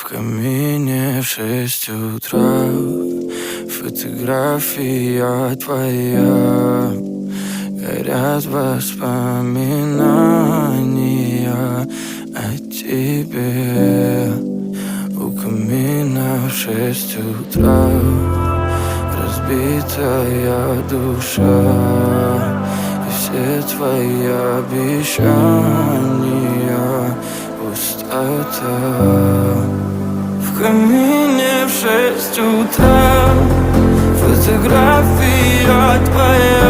камине в 6 утра фотография твоя. Горят воспоминания о тебе. У камина в 6 утра разбитая душа, и все твои обещания пустота. В камине в 6 утра фотография твоя.